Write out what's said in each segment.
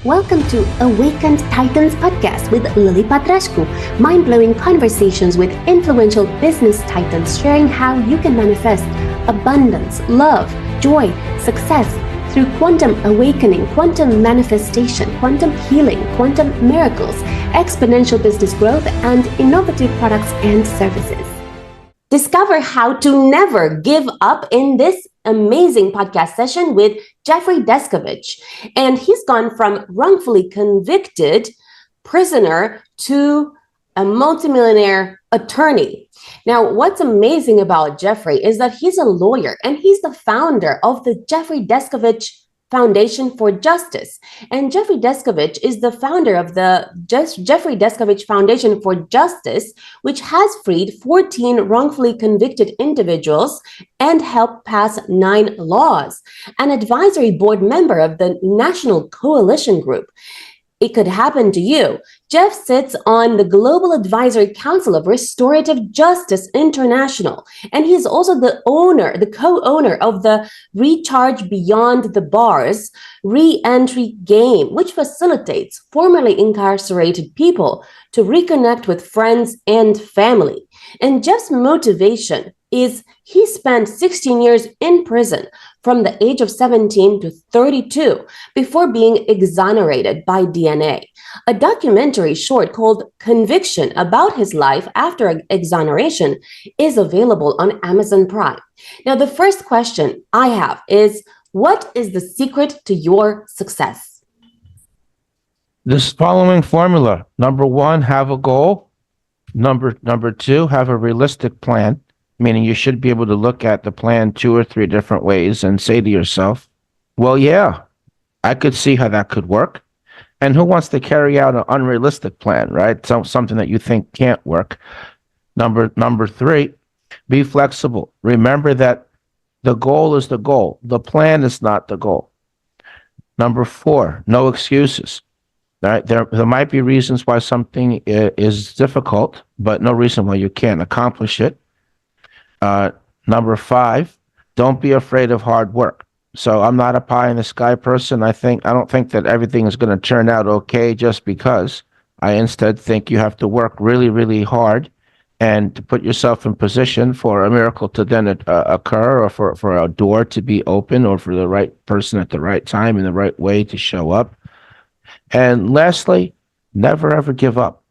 Welcome to Awakened Titans podcast with Lily Patrascu, mind-blowing conversations with influential business titans sharing how you can manifest abundance, love, joy, success through quantum awakening, quantum manifestation, quantum healing, quantum miracles, exponential business growth, and innovative products and services. Discover how to never give up in this amazing podcast session with Jeffrey Descovich. And he's gone from wrongfully convicted prisoner to a multimillionaire attorney. Now, what's amazing about Jeffrey is that he's a lawyer and he's the founder of the Jeffrey Descovich Foundation for Justice. And Jeffrey Descovich is the founder of the Jeffrey Descovich Foundation for Justice, which has freed 14 wrongfully convicted individuals and helped pass 9 laws. An advisory board member of the National Coalition Group. It could happen to you. Jeff sits on the Global Advisory Council of Restorative Justice International, and he is also the co-owner of the Recharge Beyond the Bars re-entry game, which facilitates formerly incarcerated people to reconnect with friends and family. And Jeff's motivation is he spent 16 years in prison from the age of 17 to 32 before being exonerated by DNA. A documentary short called Conviction about his life after exoneration is available on Amazon Prime. Now, the first question I have is, what is the secret to your success? This following formula. Number 1, have a goal. Number 2, have a realistic plan. Meaning you should be able to look at the plan 2 or 3 different ways and say to yourself, well, yeah, I could see how that could work. And who wants to carry out an unrealistic plan, right? Something that you think can't work. Number 3, be flexible. Remember that the goal is the goal. The plan is not the goal. Number 4, no excuses. Right? There might be reasons why something is difficult, but no reason why you can't accomplish it. Number 5, don't be afraid of hard work. So I'm not a pie in the sky person. I don't think that everything is going to turn out okay just because. I instead think you have to work really, really hard and to put yourself in position for a miracle to then occur, or for a door to be open, or for the right person at the right time in the right way to show up. And lastly, never ever give up.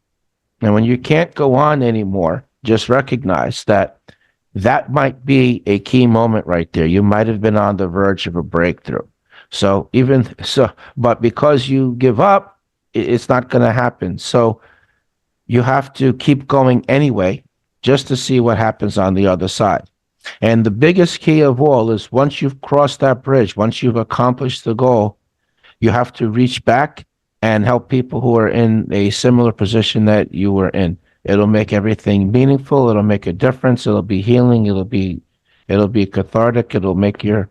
And when you can't go on anymore, just recognize that might be a key moment right there. You might have been on the verge of a breakthrough. But because you give up, it's not going to happen. So you have to keep going anyway, just to see what happens on the other side. And the biggest key of all is once you've crossed that bridge, once you've accomplished the goal, you have to reach back and help people who are in a similar position that you were in. It'll make everything meaningful. It'll make a difference. It'll be healing. It'll be cathartic. It'll make your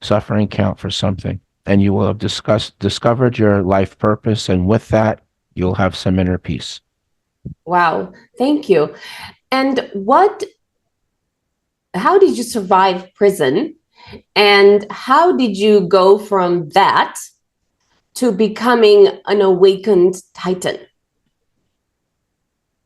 suffering count for something. And you will have discovered your life purpose. And with that, you'll have some inner peace. Wow. Thank you. And how did you survive prison? And how did you go from that to becoming an awakened titan?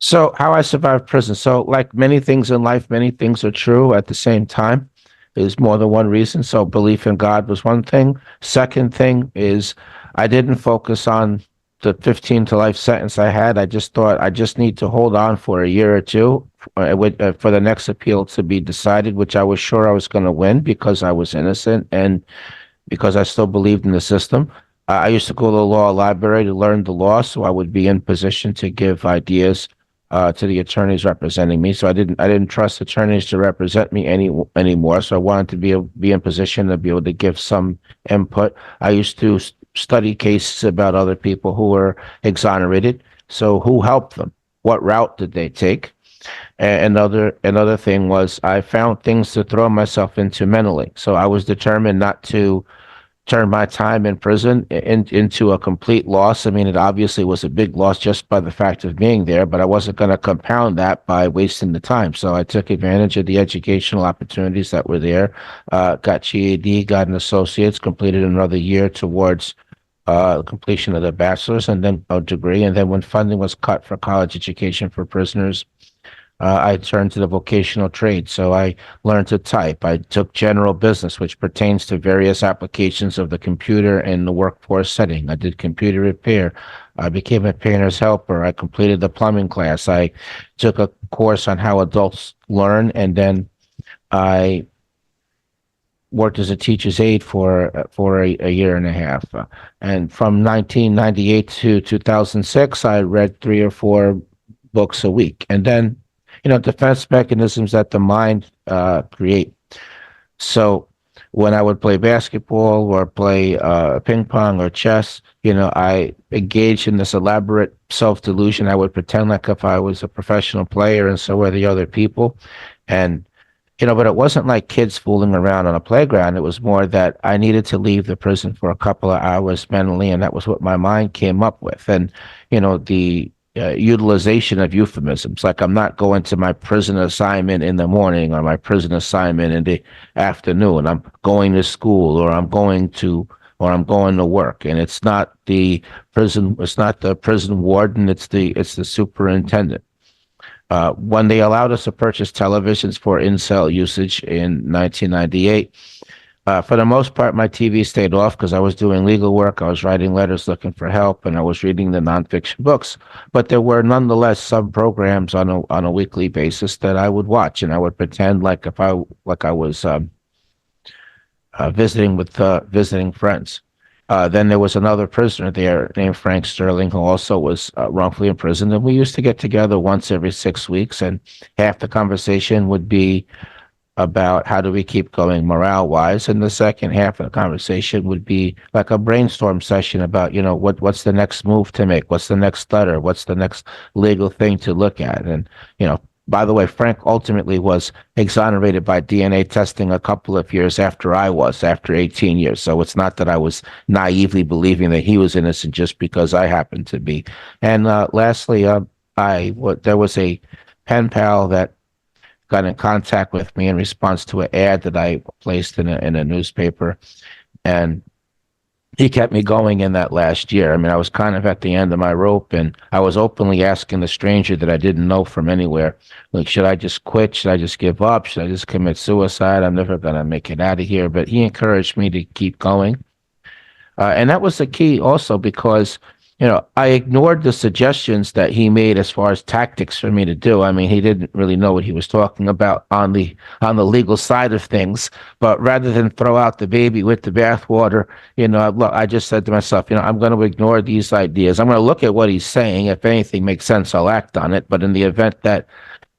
So how I survived prison. So like many things in life, many things are true at the same time. There's more than one reason. So belief in God was one thing. Second thing is I didn't focus on the 15 to life sentence I had. I just thought I just need to hold on for a year or two for the next appeal to be decided, which I was sure I was going to win because I was innocent and because I still believed in the system. I used to go to the law library to learn the law, so I would be in position to give ideas to the attorneys representing me. So I didn't trust attorneys to represent me anymore. So I wanted to be in position to be able to give some input. I used to study cases about other people who were exonerated. So who helped them? What route did they take? And another thing was I found things to throw myself into mentally. So I was determined not to turn my time in prison into a complete loss. I mean, it obviously was a big loss just by the fact of being there, but I wasn't going to compound that by wasting the time. So I took advantage of the educational opportunities that were there, got GED, got an associate's, completed another year towards completion of the bachelor's and then a degree. And then when funding was cut for college education for prisoners, I turned to the vocational trade. So I learned to type. I took general business, which pertains to various applications of the computer in the workforce setting. I did computer repair. I became a painter's helper. I completed the plumbing class. I took a course on how adults learn, and then I worked as a teacher's aide for a year and a half. And from 1998 to 2006, I read 3 or 4 books a week. And then, defense mechanisms that the mind create. So when I would play basketball or play ping pong or chess, I engaged in this elaborate self-delusion. I would pretend like if I was a professional player and so were the other people. And but it wasn't like kids fooling around on a playground. It was more that I needed to leave the prison for a couple of hours mentally, and that was what my mind came up with. And, the utilization of euphemisms, like I'm not going to my prison assignment in the morning or my prison assignment in the afternoon. I'm going to school or I'm going to work. And it's not the prison warden, it's the superintendent. When they allowed us to purchase televisions for in-cell usage in 1998, for the most part, my TV stayed off because I was doing legal work. I was writing letters looking for help, and I was reading the nonfiction books. But there were nonetheless some programs on a weekly basis that I would watch, and I would pretend like I was visiting friends. Then there was another prisoner there named Frank Sterling, who also was wrongfully imprisoned. And we used to get together once every 6 weeks, and half the conversation would be about how do we keep going morale-wise, and the second half of the conversation would be like a brainstorm session about, what's the next move to make, what's the next letter, what's the next legal thing to look at, and by the way, Frank ultimately was exonerated by DNA testing a couple of years after 18 years. So it's not that I was naively believing that he was innocent just because I happened to be. And lastly, there was a pen pal that got in contact with me in response to an ad that I placed in a newspaper, and he kept me going in that last year. I mean, I was kind of at the end of my rope, and I was openly asking the stranger that I didn't know from anywhere, like, should I just quit? Should I just give up? Should I just commit suicide? I'm never going to make it out of here. But he encouraged me to keep going. And that was the key also because, I ignored the suggestions that he made as far as tactics for me to do. I mean, he didn't really know what he was talking about on the legal side of things. But rather than throw out the baby with the bathwater, look, I just said to myself, I'm going to ignore these ideas. I'm going to look at what he's saying. If anything makes sense, I'll act on it. But in the event that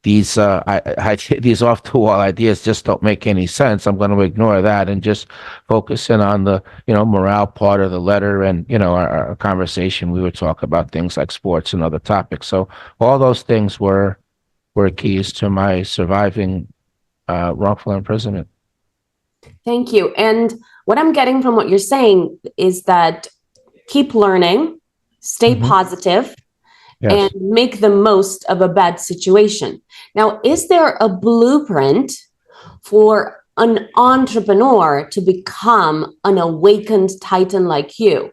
these these off the wall ideas just don't make any sense, I'm going to ignore that and just focus in on the morale part of the letter, and our conversation. We would talk about things like sports and other topics. So all those things were keys to my surviving wrongful imprisonment. Thank you. And what I'm getting from what you're saying is that keep learning, stay positive, Yes. and make the most of a bad situation. Now, is there a blueprint for an entrepreneur to become an awakened titan like you?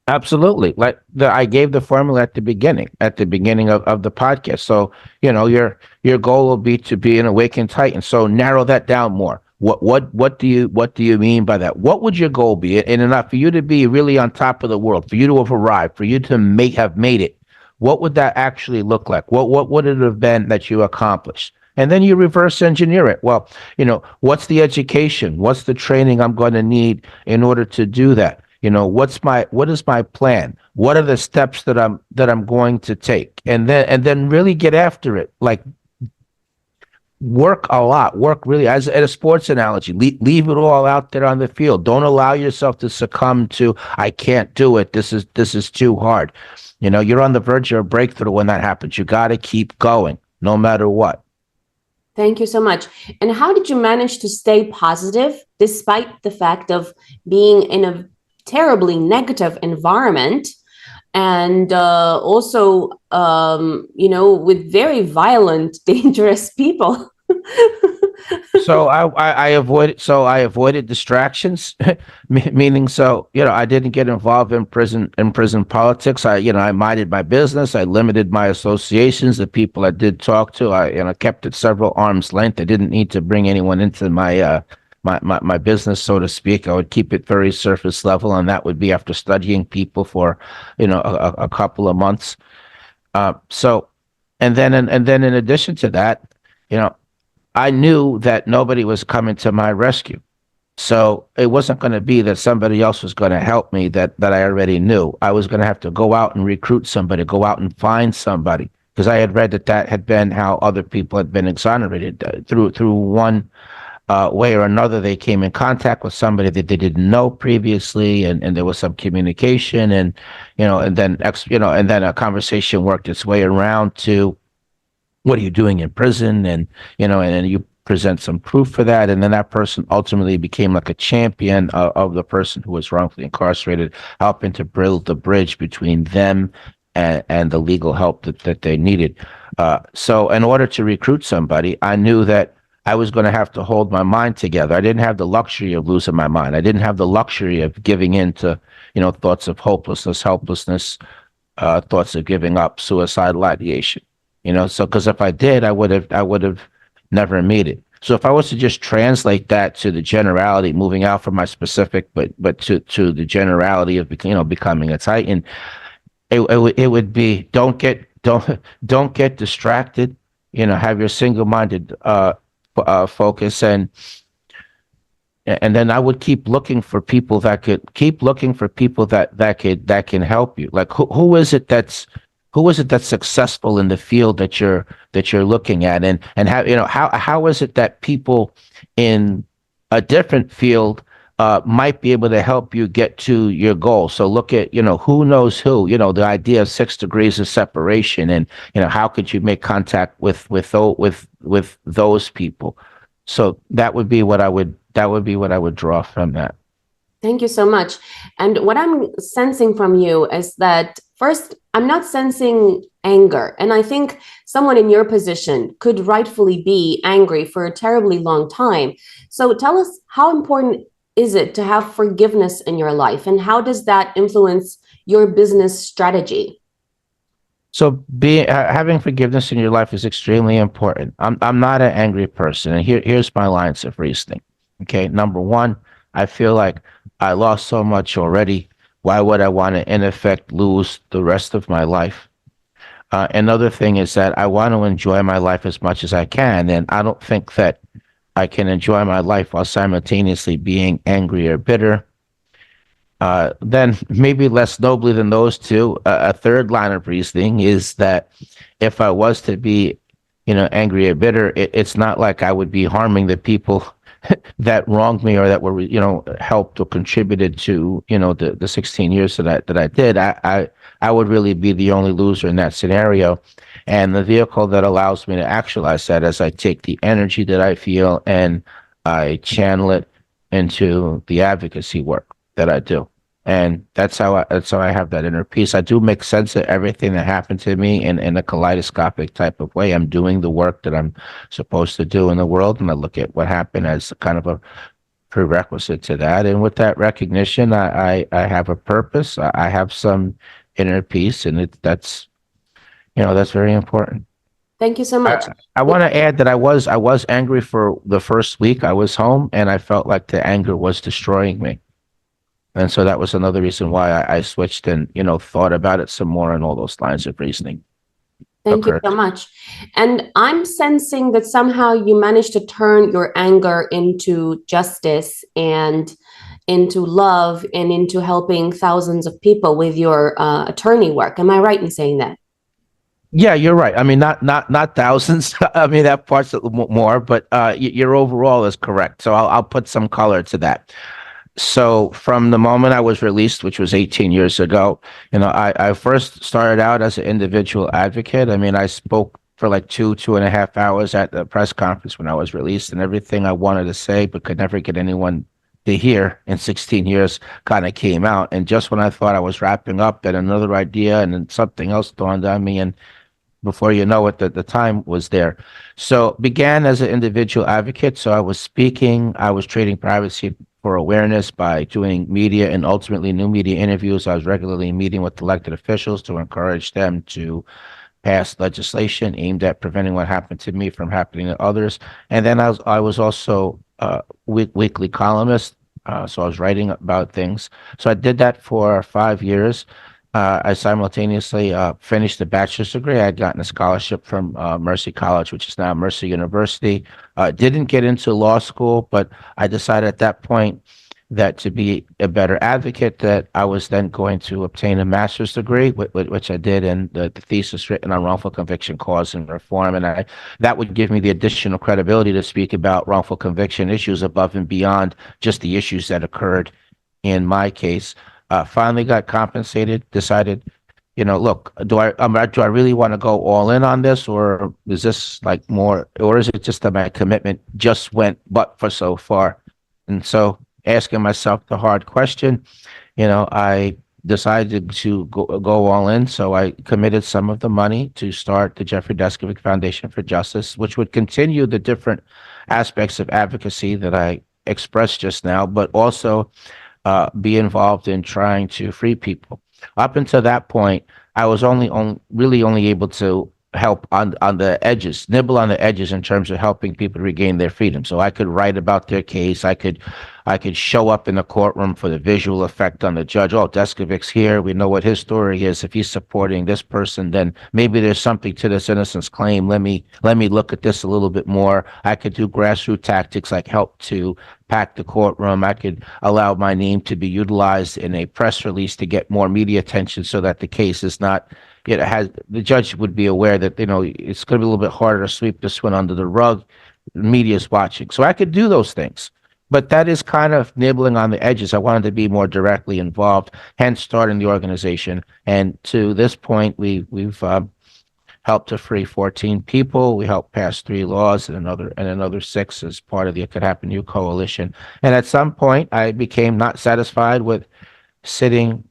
Absolutely. I gave the formula at the beginning of the podcast. So, your goal will be to be an awakened titan. So narrow that down more. What do you mean by that? What would your goal be? And enough for you to be really on top of the world, for you to have arrived, for you to have made it. What would that actually look like? What would it have been that you accomplished? And then you reverse engineer it. Well, what's the education? What's the training I'm going to need in order to do that? What is my plan? What are the steps that I'm going to take? And then really get after it. Like, work a lot. Work really, as a sports analogy. Leave it all out there on the field. Don't allow yourself to succumb to, I can't do it. This is too hard. You're on the verge of a breakthrough when that happens. You got to keep going, no matter what. Thank you so much. And how did you manage to stay positive despite the fact of being in a terribly negative environment, and also, with very violent, dangerous people? So I avoided distractions, meaning, so, I didn't get involved in prison politics. I minded my business. I limited my associations, the people I did talk to. I kept it several arms length. I didn't need to bring anyone into my business, so to speak. I would keep it very surface level, and that would be after studying people for, a couple of months. So, and then in addition to that, you know, I knew that nobody was coming to my rescue. So it wasn't going to be that somebody else was going to help me that I already knew. I was going to have to go out and recruit somebody, go out and find somebody, because I had read that had been how other people had been exonerated, through one way or another. They came in contact with somebody that they didn't know previously, and there was some communication, and then a conversation worked its way around to, what are you doing in prison? And then you present some proof for that. And then that person ultimately became like a champion of the person who was wrongfully incarcerated, helping to build the bridge between them and the legal help that they needed. So in order to recruit somebody, I knew that I was going to have to hold my mind together. I didn't have the luxury of losing my mind. I didn't have the luxury of giving in to, thoughts of hopelessness, helplessness, thoughts of giving up, suicidal ideation. So, because if I did, I would have never made it. So if I was to just translate that to the generality, moving out from my specific, but to the generality of, becoming a Titan, it would be, don't get distracted. Have your single-minded focus, and then I would keep looking for people that can help you. Like, who is it that's successful in the field that you're looking at, and how is it that people in a different field might be able to help you get to your goal? So look at, who knows who, the idea of 6 degrees of separation, and how could you make contact with those people? So that would be what I would draw from that. Thank you so much. And what I'm sensing from you is that, first, I'm not sensing anger. And I think someone in your position could rightfully be angry for a terribly long time. So tell us, how important is it to have forgiveness in your life? And how does that influence your business strategy? So having forgiveness in your life is extremely important. I'm not an angry person, and here's my lines of reasoning. Okay, number one, I feel like I lost so much already. Why would I want to, in effect, lose the rest of my life? Another thing is that I want to enjoy my life as much as I can, and I don't think that I can enjoy my life while simultaneously being angry or bitter. Then, maybe less nobly than those two, a third line of reasoning is that if I was to be, angry or bitter, it's not like I would be harming the people that wronged me, or that were, helped or contributed to, the 16 years that I did. I would really be the only loser in that scenario. And the vehicle that allows me to actualize that is I take the energy that I feel and I channel it into the advocacy work that I do. And that's how I have that inner peace. I do make sense of everything that happened to me in a kaleidoscopic type of way. I'm doing the work that I'm supposed to do in the world, and I look at what happened as kind of a prerequisite to that. And with that recognition, I have a purpose. I have some inner peace, and that's very important. Thank you so much. I want to add that I was angry for the first week I was home, and I felt like the anger was destroying me. And so that was another reason why I switched and, thought about it some more, and all those lines of reasoning Thank you occurred. so much. And I'm sensing that somehow you managed to turn your anger into justice and into love and into helping thousands of people with your attorney work. Am I right in saying that? Yeah, you're right. I mean, not thousands. I mean, that part's a little more, but your overall is correct. So I'll put some color to that. So from the moment I was released, which was 18 years ago, I first started out as an individual advocate. I mean, I spoke for like 2.5 hours at the press conference when I was released, and everything I wanted to say but could never get anyone to hear in 16 years kind of came out. And just when I thought I was wrapping up, then another idea and then something else dawned on me, and before you know it, the time was there. So began as an individual advocate. So I was speaking, I was trading privacy for awareness by doing media and ultimately new media interviews. I was regularly meeting with elected officials to encourage them to pass legislation aimed at preventing what happened to me from happening to others. And then I was also weekly columnist. So I was writing about things. So I did that for 5 years. I simultaneously finished a bachelor's degree. I had gotten a scholarship from Mercy College, which is now Mercy University. Didn't get into law school, but I decided at that point that to be a better advocate, that I was then going to obtain a master's degree, which I did, and the thesis written on wrongful conviction cause and reform. And that would give me the additional credibility to speak about wrongful conviction issues above and beyond just the issues that occurred in my case. Finally got compensated, decided, look, do I really want to go all in on this, or is this like more, or is it just that my commitment just went but for so far? And so asking myself the hard question, I decided to go all in. So I committed some of the money to start the Jeffrey Deskovic Foundation for Justice, which would continue the different aspects of advocacy that I expressed just now, but also be involved in trying to free people. Up until that point, I was really only able to help on the edges, nibble on the edges in terms of helping people regain their freedom. So I could write about their case. I could show up in the courtroom for the visual effect on the judge. Oh, Descovic's here. We know what his story is. If he's supporting this person, then maybe there's something to this innocence claim. Let me look at this a little bit more. I could do grassroots tactics like help to pack the courtroom. I could allow my name to be utilized in a press release to get more media attention so that the case is not, the judge would be aware that, it's going to be a little bit harder to sweep this one under the rug. The media is watching. So I could do those things. But that is kind of nibbling on the edges. I wanted to be more directly involved, hence starting the organization. And to this point, we've helped to free 14 people. We helped pass 3 laws and another 6 as part of the It Could Happen to You coalition. And at some point, I became not satisfied with sitting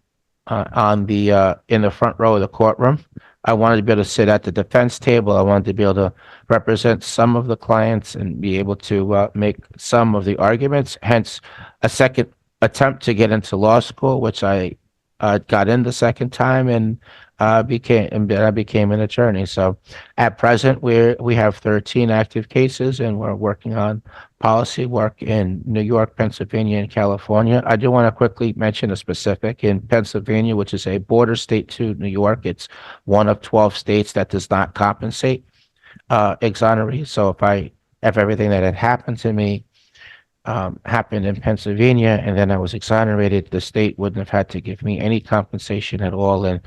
in the front row of the courtroom. I wanted to be able to sit at the defense table. I wanted to be able to represent some of the clients and be able to make some of the arguments. Hence, a second attempt to get into law school, which I got in the second time and I became an attorney. So at present, we have 13 active cases, and we're working on policy work in New York, Pennsylvania, and California. I do want to quickly mention a specific in Pennsylvania, which is a border state to New York. It's one of 12 states that does not compensate exoneree. So if everything that had happened to me happened in Pennsylvania, and then I was exonerated, the state wouldn't have had to give me any compensation at all. And,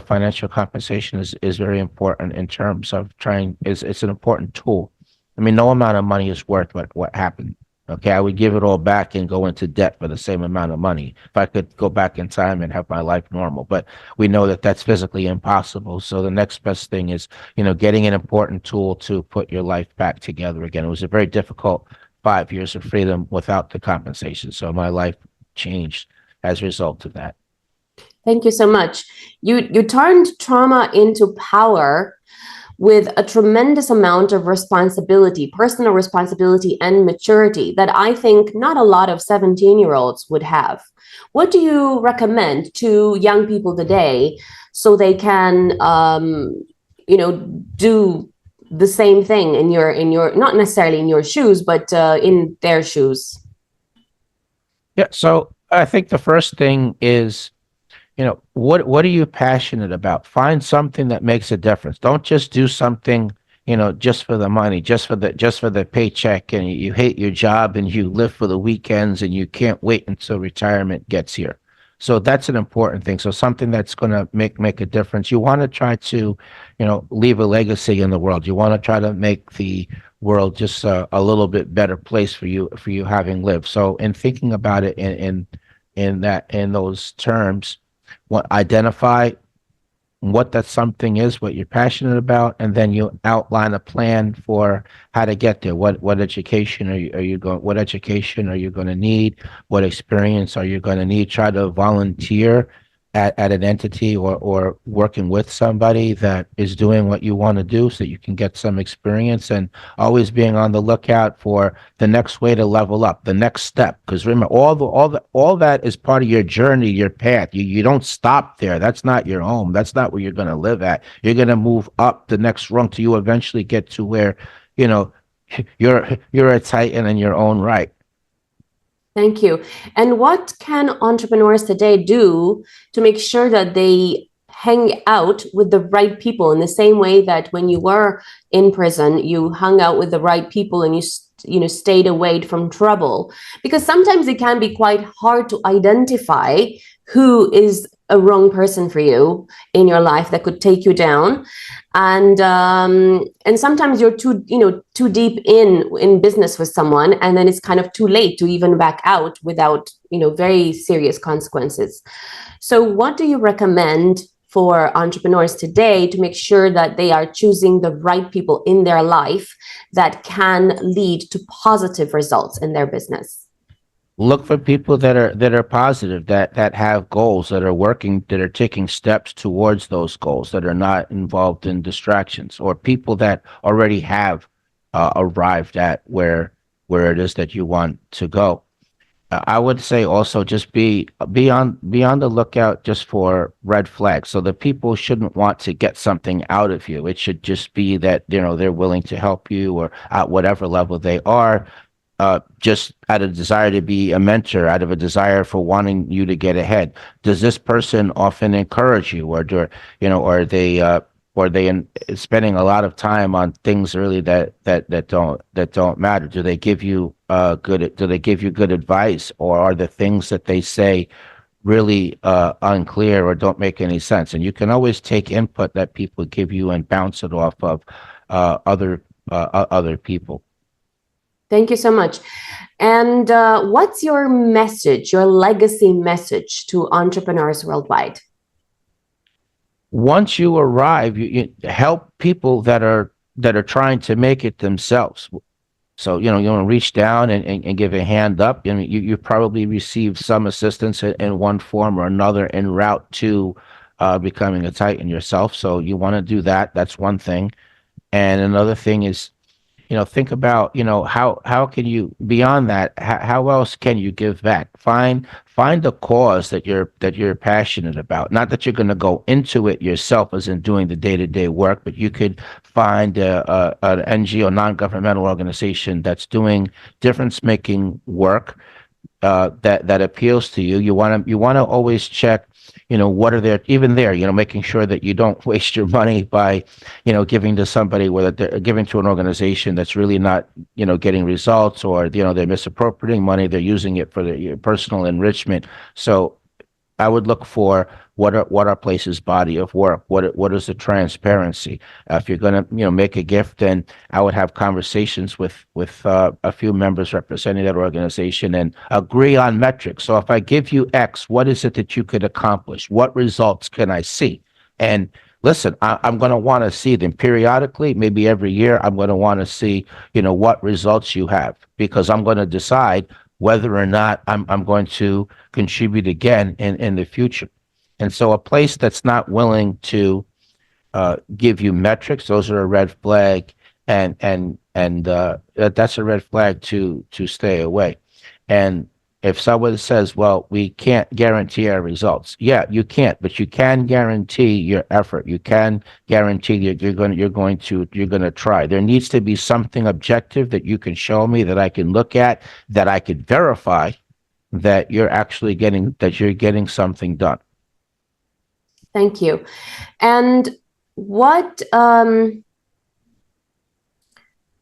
financial compensation is very important in terms of it's an important tool. I mean, no amount of money is worth what happened. Okay, I would give it all back and go into debt for the same amount of money if I could go back in time and have my life normal. But we know that that's physically impossible. So the next best thing is, getting an important tool to put your life back together again. It was a very difficult 5 years of freedom without the compensation. So my life changed as a result of that. Thank you so much. You turned trauma into power with a tremendous amount of responsibility, personal responsibility and maturity that I think not a lot of 17-year-olds would have. What do you recommend to young people today so they can, do the same thing in your not necessarily in your shoes, but in their shoes? Yeah. So I think the first thing is, what are you passionate about? Find something that makes a difference. Don't just do something, just for the money, just for the paycheck, and you hate your job and you live for the weekends and you can't wait until retirement gets here. So that's an important thing. So something that's going to make a difference. You want to try to, leave a legacy in the world. You want to try to make the world just a little bit better place for you having lived. So in thinking about it in those terms, identify what that something is, what you're passionate about, and then you outline a plan for how to get there. What education what education are you going to need? What experience are you going to need? Try to volunteer at an entity or working with somebody that is doing what you want to do so you can get some experience, and always being on the lookout for the next way to level up, the next step. Because remember, all that is part of your journey, your path. You don't stop there. That's not your home. That's not where you're going to live at. You're going to move up the next rung till you eventually get to where, you know, you're a titan in your own right. Thank you. And what can entrepreneurs today do to make sure that they hang out with the right people in the same way that when you were in prison, you hung out with the right people and you stayed away from trouble? Because sometimes it can be quite hard to identify who is a wrong person for you in your life that could take you down, and sometimes you're too deep in business with someone, and then it's kind of too late to even back out without very serious consequences. So what do you recommend for entrepreneurs today to make sure that they are choosing the right people in their life that can lead to positive results in their business? Look for people that are positive, that have goals, that are working, that are taking steps towards those goals, that are not involved in distractions, or people that already have arrived at where it is that you want to go. I would say also just be on the lookout just for red flags. So the people shouldn't want to get something out of you. It should just be that they're willing to help you, or at whatever level they are, just out of desire to be a mentor, out of a desire for wanting you to get ahead. Does this person often encourage you, or or they spending a lot of time on things really that don't matter? Do they give you good advice, or are the things that they say really unclear or don't make any sense? And you can always take input that people give you and bounce it off of other people. Thank you so much. And what's your message, your legacy message to entrepreneurs worldwide? Once you arrive, you help people that are trying to make it themselves. So, you want to reach down and give a hand up. You probably received some assistance in one form or another en route to becoming a titan yourself. So you want to do that. That's one thing. And another thing is, think about, how can you, beyond that, how else can you give back? Find a cause that you're passionate about. Not that you're going to go into it yourself, as in doing the day-to-day work, but you could find an NGO, non-governmental organization, that's doing difference-making work that appeals to you. You want to always check, what are there, even there, making sure that you don't waste your money by, giving to somebody, whether they're giving to an organization that's really not, getting results, or, they're misappropriating money, they're using it for their personal enrichment. So I would look for what are places' body of work. What is the transparency? If you're going to make a gift, then I would have conversations with a few members representing that organization and agree on metrics. So if I give you X, what is it that you could accomplish? What results can I see? And listen, I'm going to want to see them periodically, maybe every year. I'm going to want to see what results you have, because I'm going to decide whether or not I'm going to contribute again in the future. And so a place that's not willing to give you metrics, those are a red flag, and that's a red flag to stay away. And if someone says, "Well, we can't guarantee our results," yeah, you can't, but you can guarantee your effort. You can guarantee that you're going to try. There needs to be something objective that you can show me, that I can look at, that I could verify that you're getting something done. Thank you. And what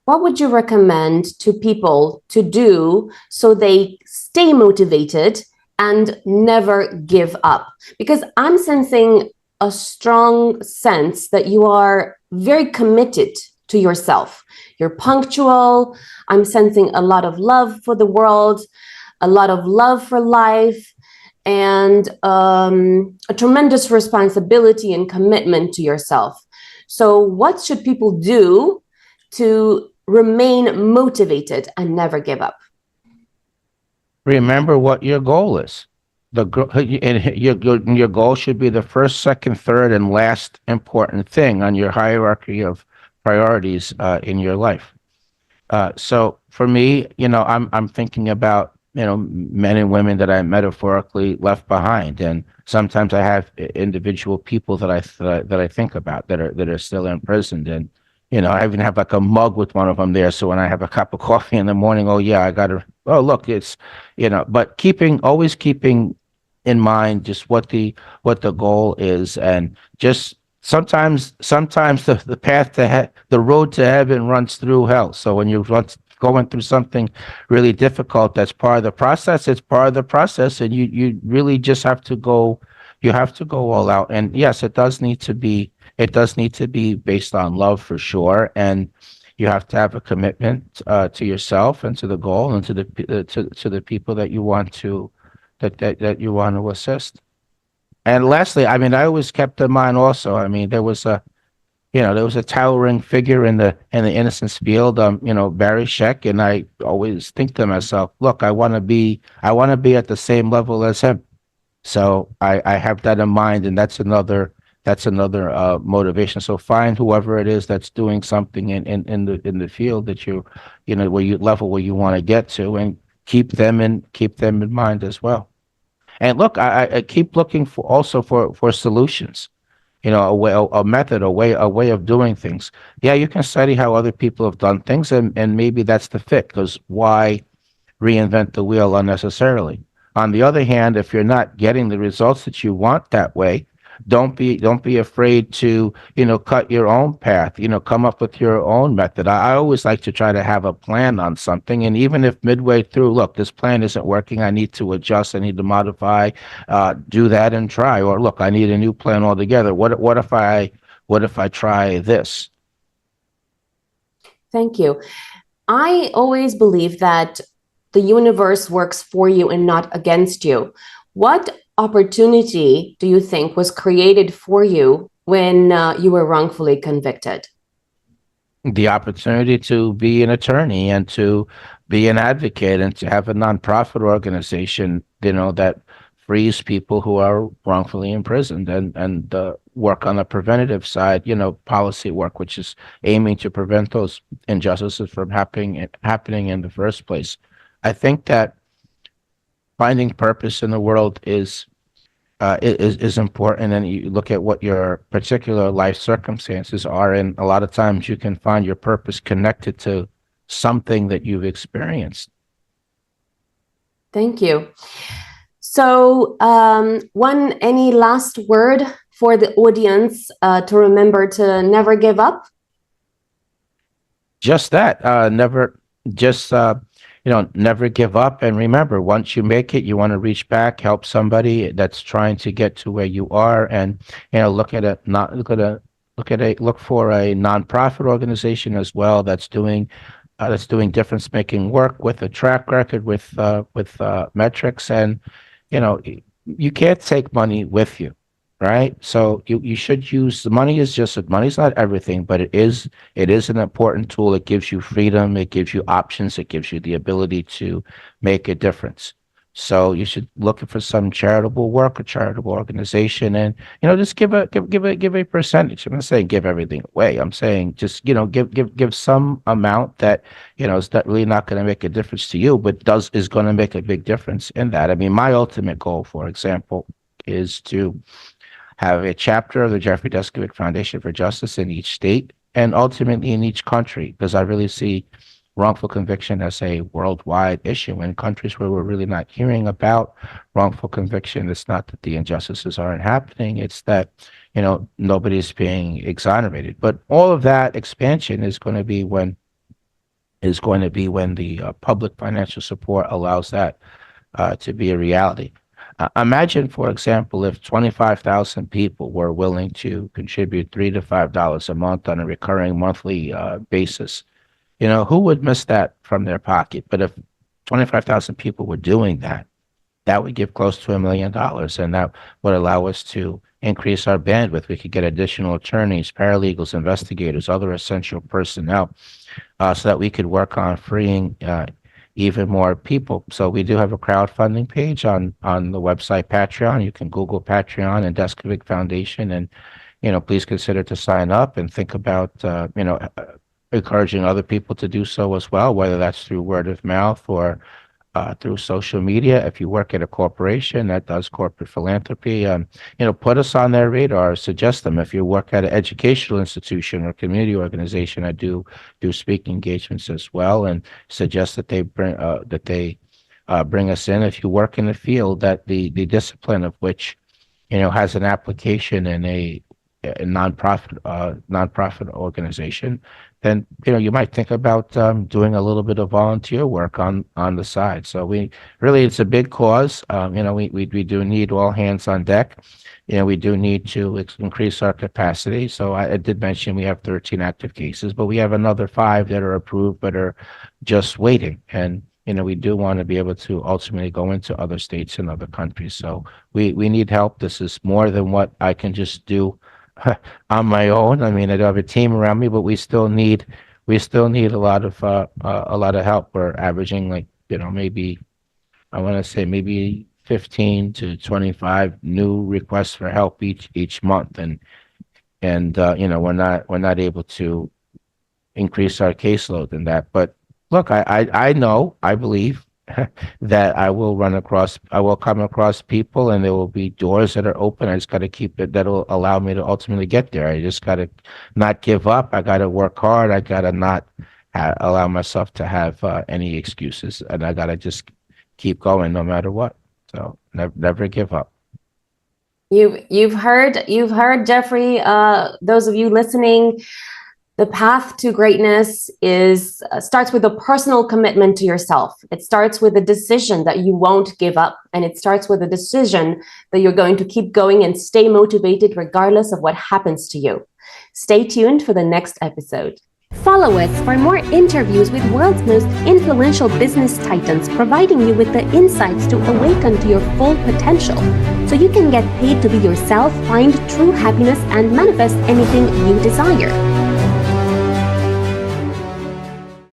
would you recommend to people to do so they stay motivated and never give up? Because I'm sensing a strong sense that you are very committed to yourself. You're punctual. I'm sensing a lot of love for the world, a lot of love for life, and a tremendous responsibility and commitment to yourself. So what should people do to remain motivated and never give up? Remember what your goal is. and your goal should be the first, second, third, and last important thing on your hierarchy of priorities in your life. So for me, I'm thinking about men and women that I metaphorically left behind, and sometimes I have individual people that I think about that are still imprisoned, and I even have like a mug with one of them there. So when I have a cup of coffee in the morning, oh yeah, I got to. Oh look, it's but always keeping in mind just what the goal is, and just sometimes the path the road to heaven runs through hell. So when you're going through something really difficult, that's part of the process. It's part of the process, and you really just have to go. You have to go all out. And yes, it does need to be based on love for sure. And you have to have a commitment to yourself and to the goal and to the people that you want to that you want to assist. And lastly, I mean, I always kept in mind also, I mean, there was a towering figure in the innocence field, Barry Sheck, and I always think to myself, look, I want to be at the same level as him. So I have that in mind, and that's another motivation. So find whoever it is that's doing something in the field that where you level where you want to get to, and keep them in mind as well. And look, I keep looking for solutions. A method, a way of doing things. Yeah, you can study how other people have done things, and maybe that's the fit. Because why reinvent the wheel unnecessarily? On the other hand, if you're not getting the results that you want that way, don't be afraid to cut your own path. Come up with your own method. I always like to try to have a plan on something, and even if midway through, look, this plan isn't working, I need to adjust, I need to modify, do that and try. Or look, I need a new plan altogether. What if I try this? Thank you. I always believe that the universe works for you and not against you. What opportunity do you think was created for you when you were wrongfully convicted? The opportunity to be an attorney and to be an advocate and to have a nonprofit organization, that frees people who are wrongfully imprisoned, and work on the preventative side, policy work, which is aiming to prevent those injustices from happening in the first place. I think that finding purpose in the world is important, and you look at what your particular life circumstances are, and a lot of times you can find your purpose connected to something that you've experienced. Thank you. So, any last word for the audience to remember to never give up? Just that, never give up. And remember, once you make it, you want to reach back, help somebody that's trying to get to where you are, and look for a nonprofit organization as well that's doing difference making work with a track record, with metrics. And you can't take money with you, right? So you should use the money. Money's not everything, but it is an important tool. It gives you freedom, it gives you options, it gives you the ability to make a difference. So you should look for some charitable work, a charitable organization, and just give a percentage. I'm not saying give everything away. I'm saying just give some amount that is not really not going to make a difference to you, but is going to make a big difference in that. I mean, my ultimate goal, for example, is to have a chapter of the Jeffrey Deskovic Foundation for Justice in each state and ultimately in each country, because I really see wrongful conviction as a worldwide issue. In countries where we're really not hearing about wrongful conviction, it's not that the injustices aren't happening, it's that nobody's being exonerated. But all of that expansion is going to be when the public financial support allows that to be a reality. Imagine, for example, if 25,000 people were willing to contribute $3 to $5 a month on a recurring monthly basis. Who would miss that from their pocket? But if 25,000 people were doing that, that would give close to $1 million, and that would allow us to increase our bandwidth. We could get additional attorneys, paralegals, investigators, other essential personnel, so that we could work on freeing even more people. So we do have a crowdfunding page on the website Patreon. You can Google Patreon and Deskovic Foundation, and please consider to sign up and think about encouraging other people to do so as well, whether that's through word of mouth or through social media. If you work at a corporation that does corporate philanthropy, put us on their radar, suggest them. If you work at an educational institution or community organization, I do speaking engagements as well, and suggest that they bring us in. If you work in the field that the discipline of which has an application in a nonprofit organization, then you might think about doing a little bit of volunteer work on the side. So it's a big cause. We do need all hands on deck. We do need to increase our capacity. So I did mention we have 13 active cases, but we have another 5 that are approved but are just waiting. And we do want to be able to ultimately go into other states and other countries. So we need help. This is more than what I can just do on my own. I mean, I do have a team around me, but we still need a lot of help. We're averaging maybe 15 to 25 new requests for help each month, and we're not able to increase our caseload in that. But look, I believe that I will come across people, and there will be doors that are open. I just got to keep it, that'll allow me to ultimately get there. I just got to not give up. I got to work hard. I got to not allow myself to have any excuses, and I got to just keep going no matter what. So never give up. You've heard Jeffrey. Those of you listening, the path to greatness starts with a personal commitment to yourself. It starts with a decision that you won't give up. And it starts with a decision that you're going to keep going and stay motivated regardless of what happens to you. Stay tuned for the next episode. Follow us for more interviews with world's most influential business titans, providing you with the insights to awaken to your full potential, so you can get paid to be yourself, find true happiness, and manifest anything you desire.